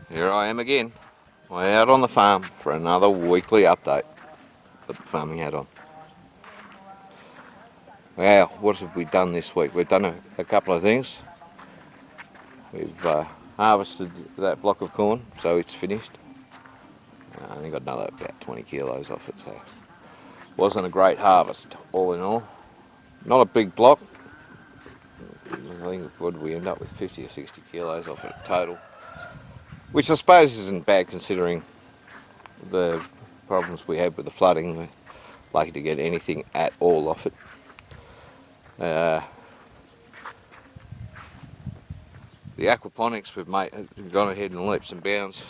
Here I am again. We're out on the farm for another weekly update. Put the farming hat on. Wow, what have we done this week? We've done a couple of things. We've harvested that block of corn, so it's finished. I only got another about 20 kilos off it, so it wasn't a great harvest, all in all. Not a big block. I think what did we end up with 50 or 60 kilos off it total, which I suppose isn't bad considering the problems we had with the flooding. We're lucky to get anything at all off it. The aquaponics we've gone ahead in leaps and bounds.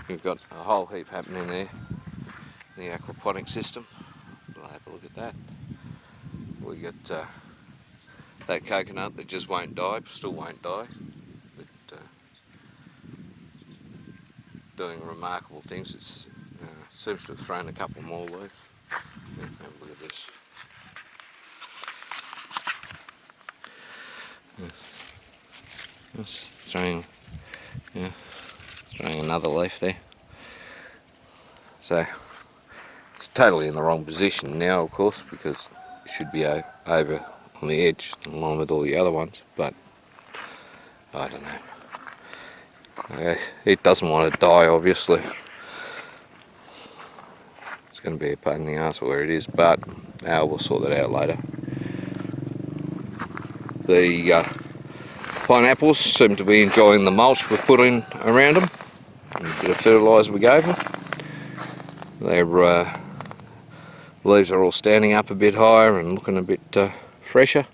We've got a whole heap happening there in the aquaponic system. We'll have a look at that. We got that coconut that just won't die, still won't die, but doing remarkable things. It seems to have thrown a couple more leaves. Yeah, have a look at this. It's throwing another leaf there. So it's totally in the wrong position now, of course, because it should be over on the edge along with all the other ones, but I don't know. It doesn't want to die, obviously. It's going to be a pain in the ass where it is, but we'll sort that out later. The pineapples seem to be enjoying the mulch we've put in around them, and a bit of fertiliser we gave them. Their leaves are all standing up a bit higher and looking a bit fresher.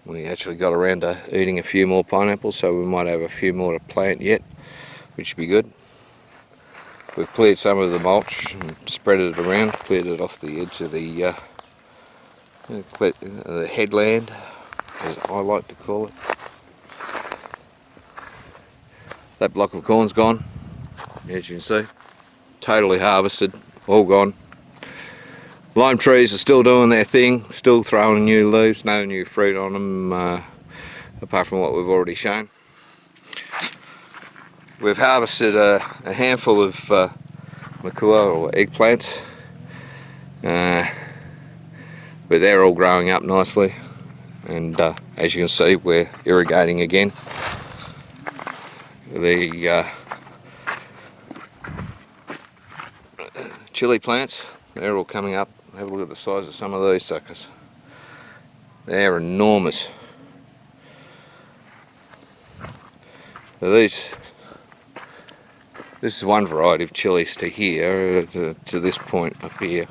We actually got around to eating a few more pineapples, so we might have a few more to plant yet, which would be good. We've cleared some of the mulch and spread it around, cleared it off the edge of the headland, as I like to call it. That block of corn's gone, as you can see, totally harvested, all gone. Lime trees are still doing their thing, still throwing new leaves, no new fruit on them, apart from what we've already shown. We've harvested a handful of makua or eggplants, but they're all growing up nicely, and as you can see, we're irrigating again. The chilli plants, they're all coming up. Have a look at the size of some of these suckers. They're enormous. So this is one variety of chillies to here, to this point up here.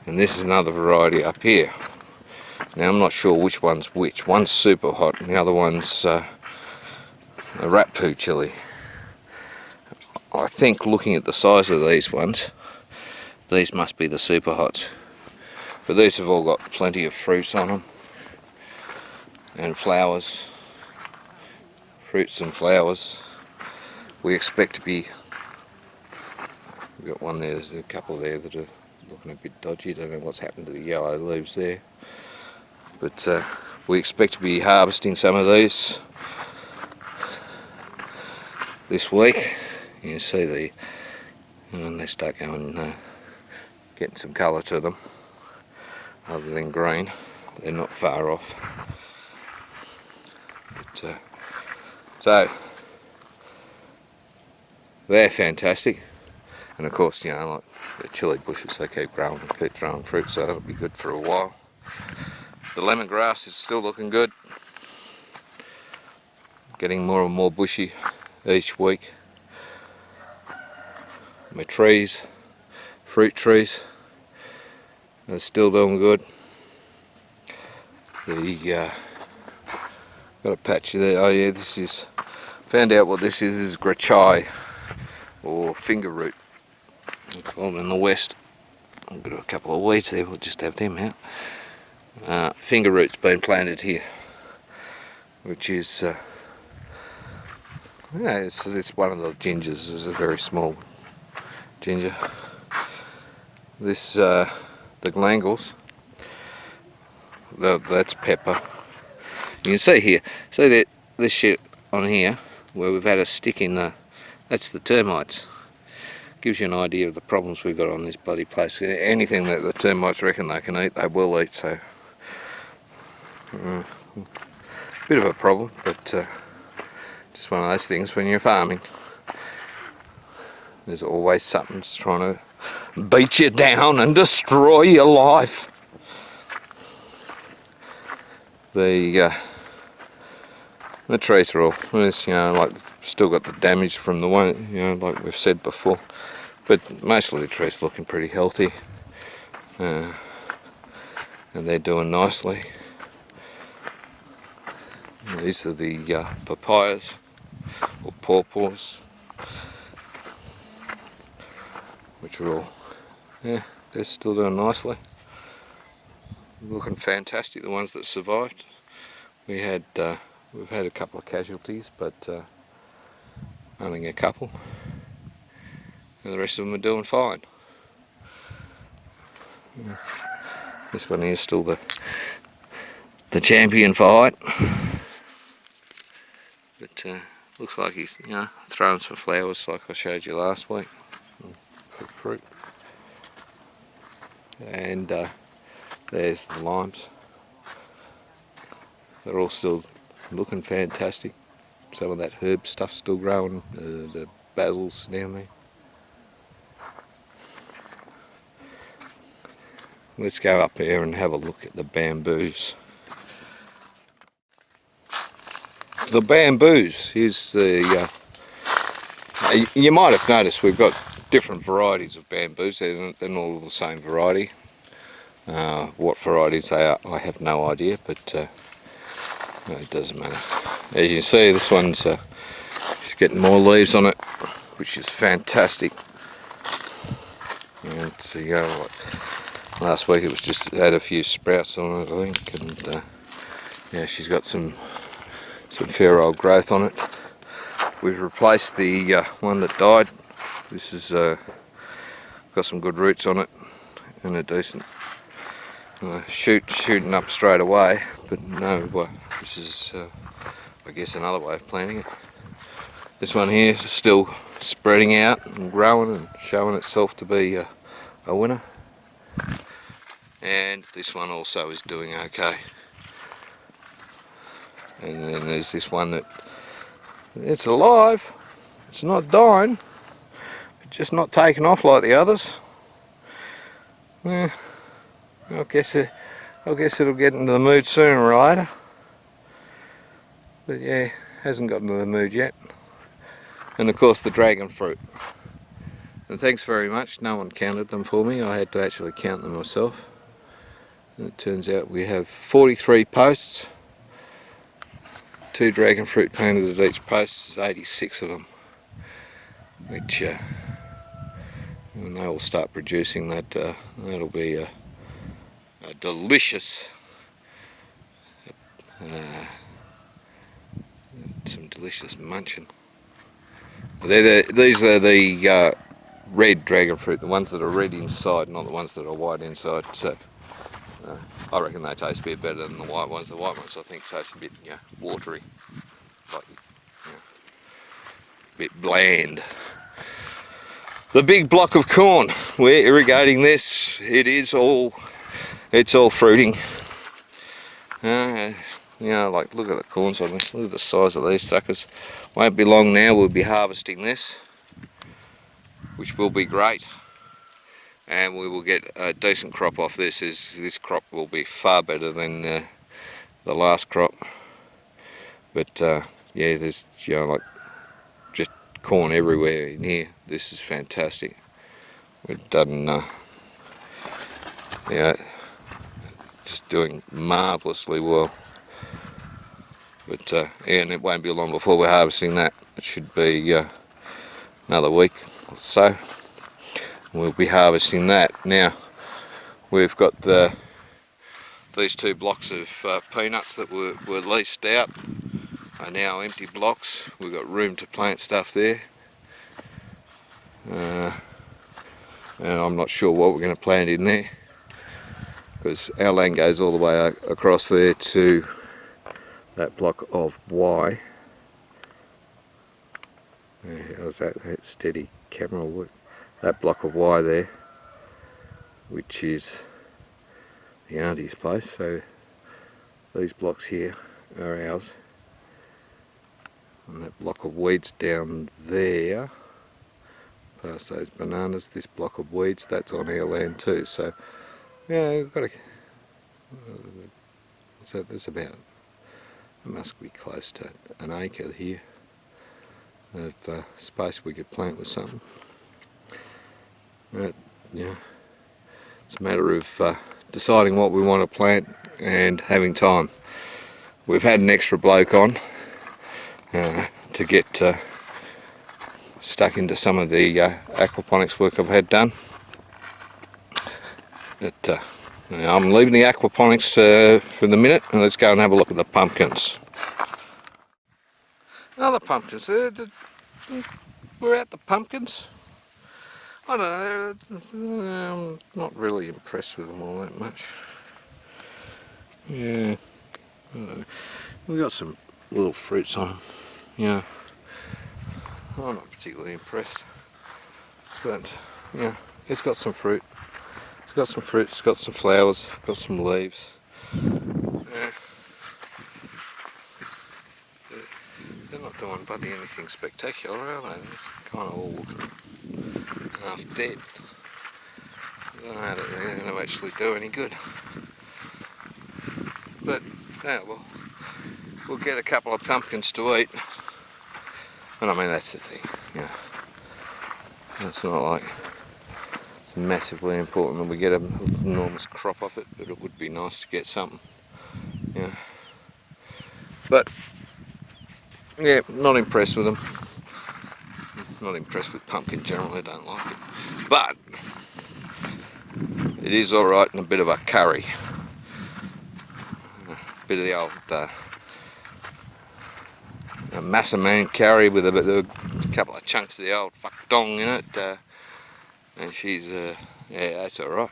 And this is another variety up here. Now I'm not sure which one's which. One's super hot and the other one's a rat poo chilli. I think looking at the size of these ones, these must be the super hots. But these have all got plenty of fruits on them. And flowers. Fruits and flowers. We expect to be... We've got one there, there's a couple there that are looking a bit dodgy. Don't know what's happened to the yellow leaves there. But we expect to be harvesting some of these this week. You can see when they start going, getting some colour to them, other than green. They're not far off. But, so they're fantastic, and of course, you know, like the chilli bushes, they keep growing and keep throwing fruit, so that'll be good for a while. The lemongrass is still looking good, getting more and more bushy each week. My trees, fruit trees, are still doing good. Got a patch there. Oh yeah, this is, found out what this is grachai, or finger root. We call them in the west. I've got a couple of weeds there, we'll just have them out. Finger root's been planted here, which is, it's one of the gingers. It's a very small ginger. This, the glangles, that's pepper. You can see here, see that this shit on here, where we've had a stick in that's the termites. Gives you an idea of the problems we've got on this bloody place. Anything that the termites reckon they can eat, they will eat, so bit of a problem, but just one of those things when you're farming. There's always something that's trying to beat you down and destroy your life. The trees are all, there's, like, still got the damage from the one, like we've said before, but mostly the trees looking pretty healthy, and they're doing nicely. These are the papayas or pawpaws, which are all, they're still doing nicely, looking fantastic. The ones that survived, we've had a couple of casualties, but only a couple, and the rest of them are doing fine. This one here is still the champion for height, but looks like he's throwing some flowers like I showed you last week for fruit. And there's the limes. They're all still looking fantastic. Some of that herb stuff's still growing, the basil's down there. Let's go up there and have a look at the bamboos. The bamboos is the, you might have noticed we've got different varieties of bamboos. They're not all the same variety. What varieties they are, I have no idea, but it doesn't matter. As you can see, this one's just getting more leaves on it, which is fantastic. And so, like last week it was just had a few sprouts on it, I think, and yeah, she's got some fair old growth on it. We've replaced the one that died. This has got some good roots on it and a decent shooting up straight away, but no, this is I guess another way of planting it. This one here is still spreading out and growing and showing itself to be a winner, and this one also is doing okay. And then there's this one that it's alive, it's not dying, but just not taking off like the others. I guess it'll get into the mood sooner or later. But yeah, hasn't got into the mood yet. And of course the dragon fruit. And thanks very much, no one counted them for me, I had to actually count them myself. And it turns out we have 43 posts. 2 dragon fruit planted at each post, there's 86 of them. Which, when they all start producing, that'll be a delicious, some delicious munching. These are the red dragon fruit, the ones that are red inside, not the ones that are white inside. So I reckon they taste a bit better than the white ones. The white ones I think taste a bit watery, like a bit bland. The big block of corn, we're irrigating this. It's all fruiting. Like look at the corns on this. Look at the size of these suckers. Won't be long now. We'll be harvesting this, which will be great, and we will get a decent crop off this. This crop will be far better than the last crop. But yeah, there's like just corn everywhere in here. This is fantastic. We've done it's doing marvellously well. But and it won't be long before we're harvesting that. It should be another week or so. We'll be harvesting that. Now we've got these 2 blocks of peanuts that were leased out are now empty blocks. We've got room to plant stuff there. And I'm not sure what we're going to plant in there, because our land goes all the way across there to that block of Y, How's that steady camera work? That block of wire there, which is the auntie's place, so these blocks here are ours, and that block of weeds down there past those bananas, this block of weeds, that's on our land too. So yeah, we've got a so there's about, it must be close to an acre here of space we could plant with something. But yeah, it's a matter of deciding what we want to plant and having time. We've had an extra bloke on to get stuck into some of the aquaponics work I've had done. But I'm leaving the aquaponics for the minute, and let's go and have a look at the pumpkins. Another pumpkins. We're at the pumpkins. I don't know, I'm not really impressed with them all that much. Yeah, we've got some little fruits on them. Yeah, I'm not particularly impressed, but yeah, it's got some fruit. It's got some fruit, it's got some flowers, it's got some leaves. Yeah. They're not doing bloody anything spectacular, are they? They're kind of all looking half dead. I don't know that they're going to actually do any good. But yeah, we'll get a couple of pumpkins to eat. And I mean, that's the thing, yeah. It's not like it's massively important that we get an enormous crop of it, but it would be nice to get something. Yeah. But yeah, not impressed with them. Not impressed with pumpkin generally, I don't like it. But it is alright in a bit of a curry. A bit of the old a massaman curry with a couple of chunks of the old fuck dong in it. And she's, yeah, that's alright.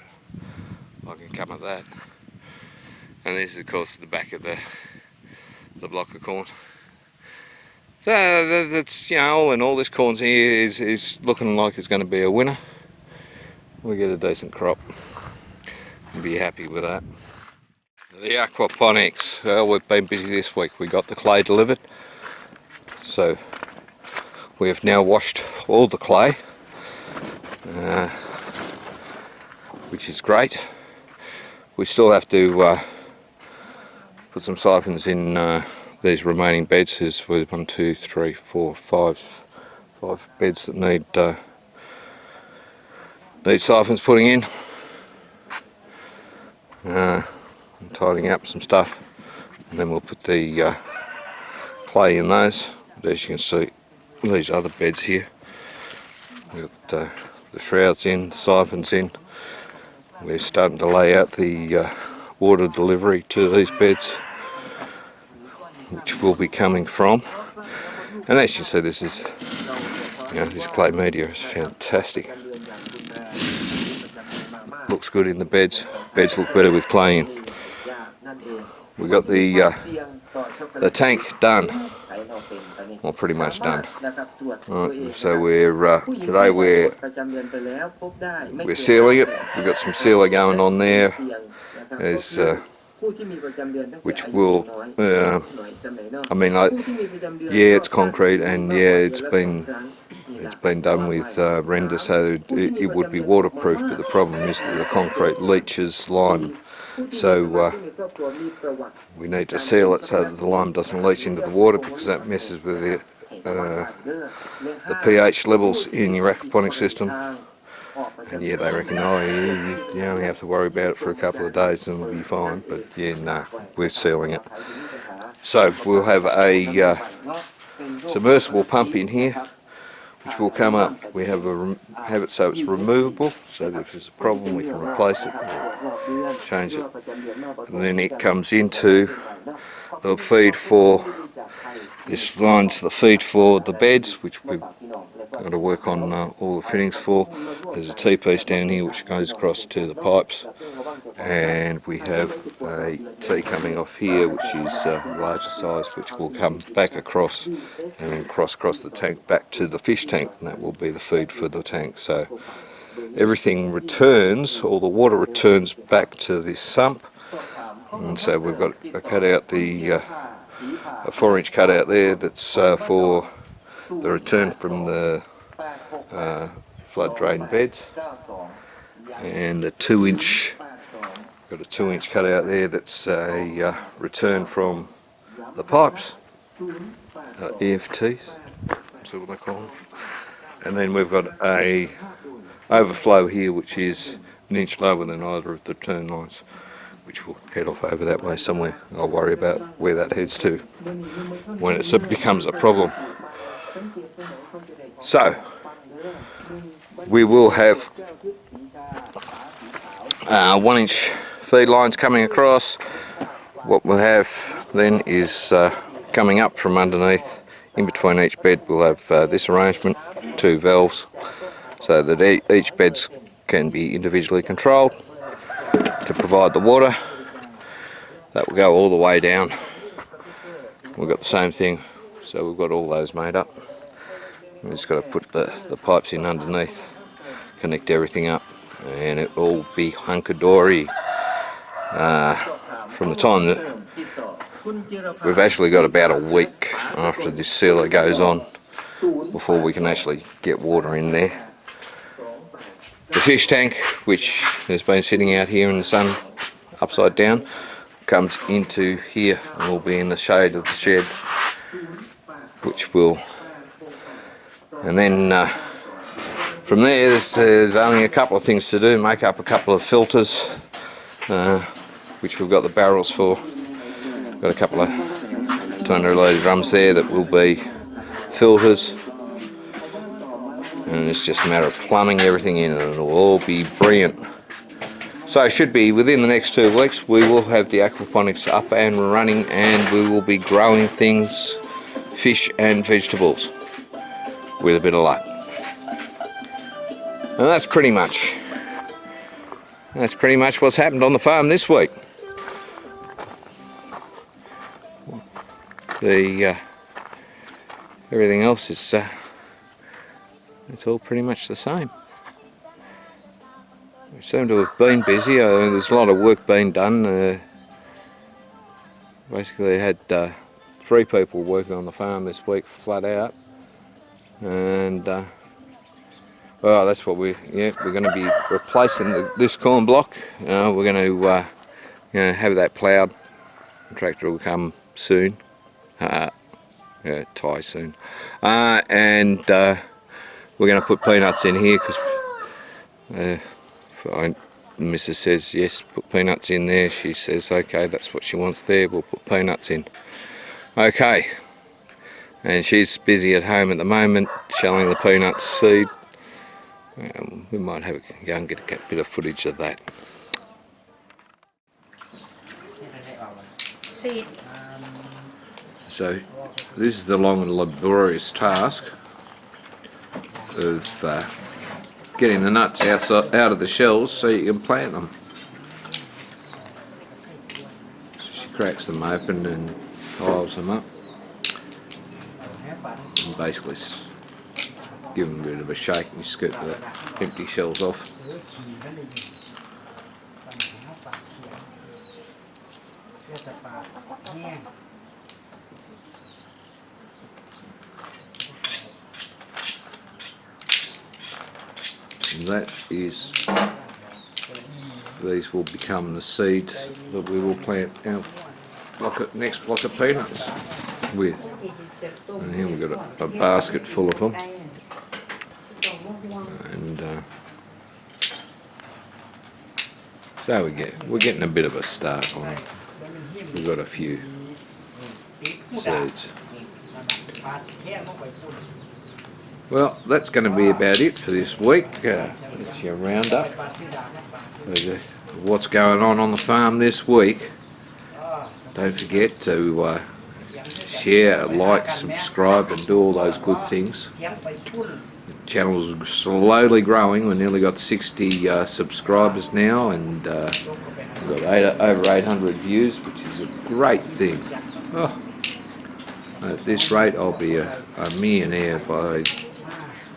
I can come at that. And this is of course the back of the block of corn. So that's, you know, all in all, this corn here is looking like it's going to be a winner. We get a decent crop. We'll be happy with that. The aquaponics, well, we've been busy this week. We got the clay delivered. So we have now washed all the clay, which is great. We still have to put some siphons in these remaining beds. There's 1, 2, 3, 4, 5 beds that need siphons putting in. I'm tidying up some stuff, and then we'll put the clay in those. But as you can see, these other beds here, we've got the shrouds in, the siphons in. We're starting to lay out the water delivery to these beds, which will be coming from. And as you see, this is, you know, this clay media is fantastic. Looks good in the beds. Beds look better with clay in. We got the tank done. Well, pretty much done. Right, so today we're sealing it. We've got some sealer going on there, which will, I mean, yeah, it's concrete, and yeah, it's been done with render, so it would be waterproof. But the problem is that the concrete leaches lime. So we need to seal it so that the lime doesn't leach into the water, because that messes with the pH levels in your aquaponic system. And yeah, they reckon, oh, you only have to worry about it for a couple of days and it'll be fine. But yeah, no, we're sealing it. So we'll have a submersible pump in here, which will come up. We have it so it's removable, so that if there's a problem we can replace it, or change it. And then it comes into the feed for, this line's the feed for the beds, which got to work on all the fittings for. There's a T-piece down here which goes across to the pipes, and we have a T coming off here which is larger size, which will come back across and then cross the tank back to the fish tank, and that will be the feed for the tank. So everything returns, all the water returns back to this sump, and so we've got a cutout, a 4-inch cutout there that's for the return from the flood drain beds, and a 2-inch, got a 2-inch cutout there that's a return from the pipes, EFTs, that's what they call them. And then we've got a overflow here which is 1 inch lower than either of the turn lines, which will head off over that way somewhere. I'll worry about where that heads to when it becomes a problem. So we will have 1-inch feed lines coming across. What we'll have then is coming up from underneath, in between each bed we'll have this arrangement, 2 valves, so that each bed can be individually controlled to provide the water. That will go all the way down. We've got the same thing, so we've got all those made up. We've just got to put the pipes in underneath, connect everything up, and it will be hunky-dory from the time that we've actually got about a week after this sealer goes on before we can actually get water in there. The fish tank, which has been sitting out here in the sun upside down, comes into here and will be in the shade of the shed, which will, and then from there there's only a couple of things to do. Make up a couple of filters, which we've got the barrels for. Got a couple of 200 litre drums there that will be filters, and it's just a matter of plumbing everything in and it'll all be brilliant. So it should be within the next 2 weeks we will have the aquaponics up and running, and we will be growing things, fish and vegetables, with a bit of luck. And that's pretty much what's happened on the farm this week. Everything else is it's all pretty much the same. We seem to have been busy. There's a lot of work being done. Basically, I had 3 people working on the farm this week flat out, and well, that's what we're going to be replacing this corn block. We're going to have that ploughed. The tractor will come soon. Tie soon, and we're going to put peanuts in here because Mrs. says yes, put peanuts in there. She says okay, that's what she wants there, we'll put peanuts in. Okay, and she's busy at home at the moment shelling the peanuts seed. We might have a go and get a bit of footage of that. So this is the long and laborious task of getting the nuts out of the shells so you can plant them. So she cracks them open and tiles them up, and basically give them a bit of a shake and you scoop the empty shells off. And that is, these will become the seed that we will plant our next block of peanuts with. And here we've got a basket full of them. And so we're getting a bit of a start on it. We've got a few seeds. Well, that's going to be about it for this week. It's your roundup of what's going on the farm this week. Don't forget to share, like, subscribe and do all those good things. The channel's slowly growing. We've nearly got 60 subscribers now, and we've got over 800 views, which is a great thing. Oh, at this rate, I'll be a millionaire by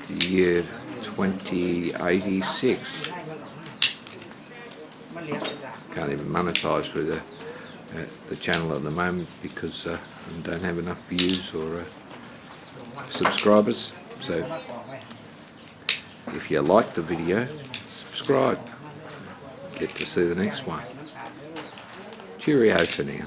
the year 2086. Can't even monetize with the channel at the moment because I don't have enough views or subscribers. So if you like the video, subscribe. Get to see the next one. Cheerio for now.